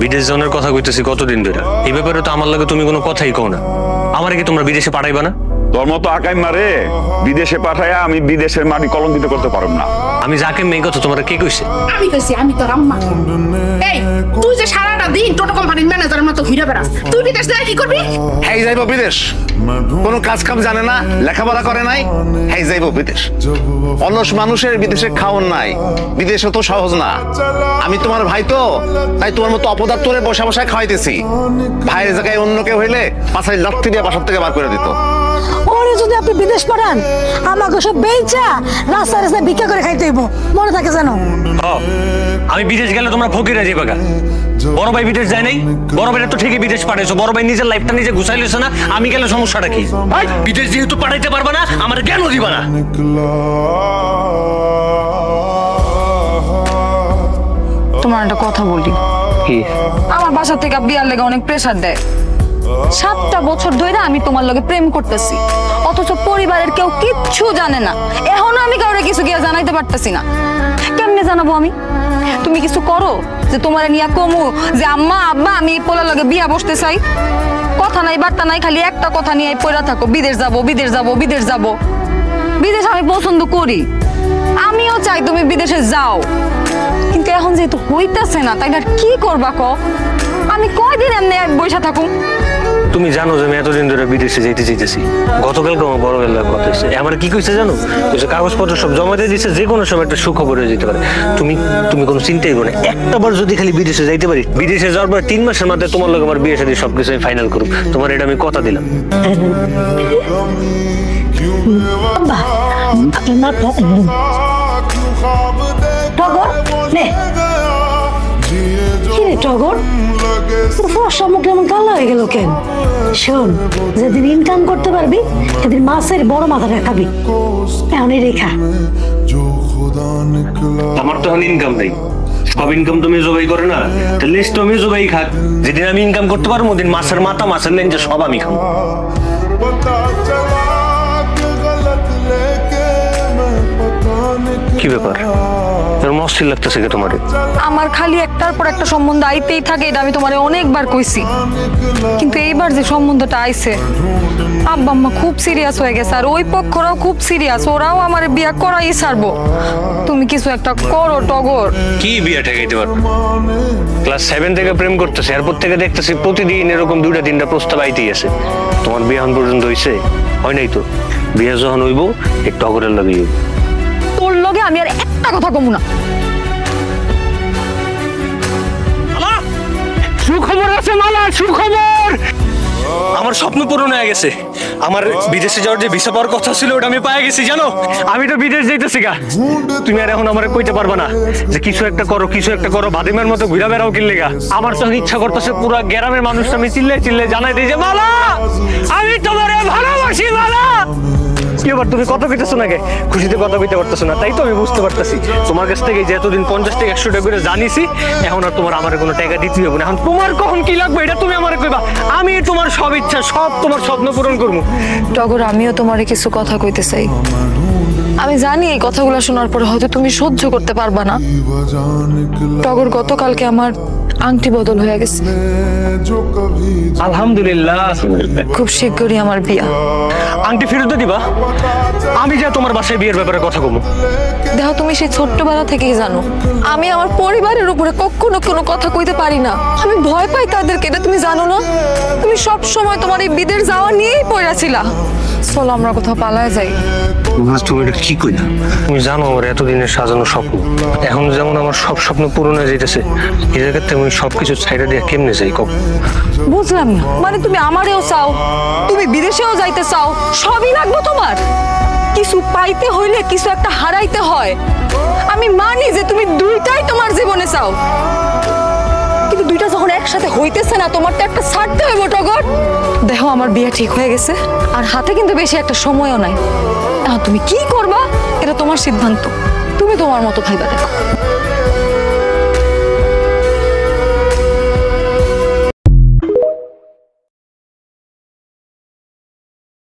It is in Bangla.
বিদেশ যাওয়ার কথা কইতেছি কতদিন ধরে, এই ব্যাপারে তো আমার লাগে তুমি কোনো কথাই কও না। আমারে কি তোমরা বিদেশে পাঠাইবা না? তোর মতো আকাই মারে বিদেশে পাঠায়া আমি বিদেশের মাটি কলঙ্কিত করতে পারব না। আমি যাকে মেয়ে কথা তোমার কে কইছে? আমি কইছি, আমি তোর আম্মা। এই তুই যে সারাটা দিন টোটো কোম্পানির ম্যানেজারের মতো ঘুরে বেড়াস, তুই বিদেশ যায় কি করবি? হ্যাঁ যাইব বিদেশ, কোনো কাজ কাম জানে না, লেখাপড়া করে নাই, হ্যাঁ যাইব বিদেশ। অলস মানুষের বিদেশে খাওয়ান নাই, বিদেশে তো সহজ না। আমি তোমার ভাই তো, তাই তোমার মতো অপদার্থরে বসে বসে খাওয়াইতেছি। ভাইয়ের জায়গায় অন্য কেউ হইলে পাছায় লাত্তি দিয়ে বাসার থেকে বার করে দিত। ওরে যদি আপনি বিদেশ পাঠান, আমাকে সব বেচা রাস্তায় রাস্তায় ভিক্ষা করে খাইতে হইব, মনে থাকে জানো? আমি বিদেশ গেলে তোমরা ফকিরে যাইবা গা। বড় ভাই বিদেশ যায় নাই, বড় ভাইরা তো ঠিকই বিদেশ পাঠাইছো, বড় ভাই নিজের লাইফটা নিজে গুছাই লইছে না। আমি গেলে সমস্যাটা কি? বিদেশ যেহেতু পাঠাইতে পারবা না, আমার জ্ঞান দিবা না। তোমার একটা কথা বলি, কি? আমার বাসা থেকে বিয়ার লেগে অনেক প্রেসার দেয়। 7টা বছর ধরে আমি তোমার লগে প্রেম করতেছি, অথচ পরিবারের কেউ কিচ্ছু জানে না। এখনো আমি কাউরে কিছু গিয়ে জানাইতে পারতেছি না। কেমনে জানাবো আমি? তুমি কিছু করো যে তোমার নিয়ে কমু যে আম্মা আব্বা আমি পোলার লগে বিয়া বসতে চাই। কথা নাই বার্তা নাই, খালি একটা কথা নিয়ে পড়া থাকো, বিদেশ যাবো বিদেশ যাবো বিদেশ যাবো। বিদেশ আমি পছন্দ করি, আমিও চাই তুমি বিদেশে যাও, কিন্তু এখন যেহেতু হইতেছে না, তাই আর কি করবা ক? আমি কয়দিন এমনি বসে থাকুম? তুমি জানো যে আমি এতদিন ধরে বিদেশে যাইতে চাইতেছি। গতকালকে আমার বড় বেলার কথা হচ্ছে, আমার কি কইছে জানো? কইছে কাগজপত্র সব জমা দিয়ে দিচ্ছে, যে কোনো সময় একটা সুখবর হয়ে যেতে পারে। তুমি তুমি কোনো চিন্তাই করো না, একটা বার যদি খালি বিদেশে যাইতে পারি, বিদেশে যাওয়ার পর 3 মাসের মধ্যে তোমার লোক আমার বিয়ে সাথে সবকিছু আমি ফাইনাল করব। তোমার এটা আমি কথা দিলাম। আব্বা, আপনার না টগর নে। কি রে টগর, তোর ফর্সা মুখ এমন কালো হয়ে গেল কেন? শোন, যেদিন ইনকাম করতে পারবি সেদিন মাছের বড় মাথাটা খাবি। এখন এই রেখা আমার তো এখন ইনকাম নেই, সব ইনকাম তুমি জবাই করে না, তাহলে তুমি জবাই খাক। যেদিন আমি ইনকাম করতে পারবো ওদিন মাছের মাথা মাছের লেঞ্জা সব আমি খাবো। কি ব্যাপার, মস্তির লাগতেছে কে তোমার? আমার খালি একটার পর একটা সম্বন্ধ আইতেই থাকে, এটা আমি তোমারে অনেকবার কইছি, কিন্তু এইবার যে সম্বন্ধটা আইছে, আব্বা আম্মা খুব সিরিয়াস হয়ে গেছে, আর ওই পক্ষরাও খুব সিরিয়াস, ওরাও আমার বিয়া করাই ছাড়বো। তুমি কিছু একটা করো টগর। কি বিয়া ঠেকাইতে পারবো? ক্লাস 7 থেকে প্রেম করতেছে, এরপর থেকে দেখতেছি প্রতিদিন এরকম 2টা-3টা প্রস্তাব আইতেই আছে। তোমার বিয়ে এখন পর্যন্ত হইছে? হয় নাই তো। বিয়ে যখন হইব একটু টগরের লাগে। তোর লগে আমি আর একটা কথা কমু না। সুখবর আছে মালা, সুখবর। আমার স্বপ্ন পূরণ হয়ে গেছে। আমার বিদেশে যাওয়ার যে ভিসা পাওয়ার কথা ছিল ওটা আমি পেয়ে গেছি, জানো? আমি তো বিদেশ যাইতেছি গা। তুমি আর এখন আমারে কইতে পারবা না যে কিছু একটা করো, কিছু একটা করো, বাদিমের মতো ঘুরা বেড়াও কিনলে গা। আমার তো ইচ্ছা করতেছে পুরো গ্রামের মানুষ আমি চিল্লে চিল্লে জানাই দিই যে মালা, আমি তোমারে ভালোবাসি মালা। কি এবার তুমি কথা কইতেছো নাকি? খুশিতে কথা কইতে পারতেছো না, তাই তো আমি বুঝতে পারতেছি। তোমার কাছ থেকে যে এতদিন 50 থেকে 100 টাকা করে জানিছি, এখন আর তোমার আমারে কোনো টাকা দিতে হবে না। এখন তোমার কখন কি লাগবে এটা তুমি আমারে কইবা, আমি তোমার সব ইচ্ছা সব তোমার স্বপ্ন পূরণ করবো। টগর, আমিও তোমারে কিছু কথা কইতে চাই। আমি জানি এই কথাগুলো শোনার পরে হয়তো তুমি সহ্য করতে পারবা না। টগর, গতকালকে আমার আংটি বদল হয়ে গেছে। আলহামদুলিল্লাহ। খুব শীঘ্রই আমার বিয়া। আংটি ফেরত দিবা? আমি যা তোমার বাসায় বিয়ের ব্যাপারে কথা কমু। দেখো, তুমি সেই ছোট্টবেলা থেকেই জানো আমি আমার পরিবারের উপরে কখনো কোনো কথা কইতে পারি না। আমি ভয় পাই তাদেরকে, এটা তুমি জানো না? তুমি সব সময় তোমার এই বিদেশ যাওয়া নিয়েই পড়েছিলা। চলো আমরা কোথাও পালায় যাই। তুমি এটা কি কইলা? তুমি জানো আমার এতদিনের সাজানো স্বপ্ন, এখন যেমন আমার সব স্বপ্ন পূরণ হয়ে যাইতেছে, এই জায়গাতে আমি সবকিছু ছাইড়া দিয়ে কেমনে যাই কব? বুঝলাম না, মানে তুমি আমারেও চাও, তুমি বিদেশেও যাইতে চাও, সবই লাগবে তোমার? কিছু পাইতে হইলে কিছু একটা হারাইতে হয়। আমি মানি যে তুমি দুইটাই তোমার জীবনে চাও, কিন্তু দুইটা যখন একসাথে হইতেছে না, তোমার তো একটা ছাড়তে হইব টগর। দেখো, আমার বিয়ে ঠিক হয়ে গেছে, আর হাতে কিন্তু বেশি একটা সময়ও নাই। এখন তুমি কি করবা এটা তোমার সিদ্ধান্ত, তুমি তোমার মতো ভাইবা। দেখো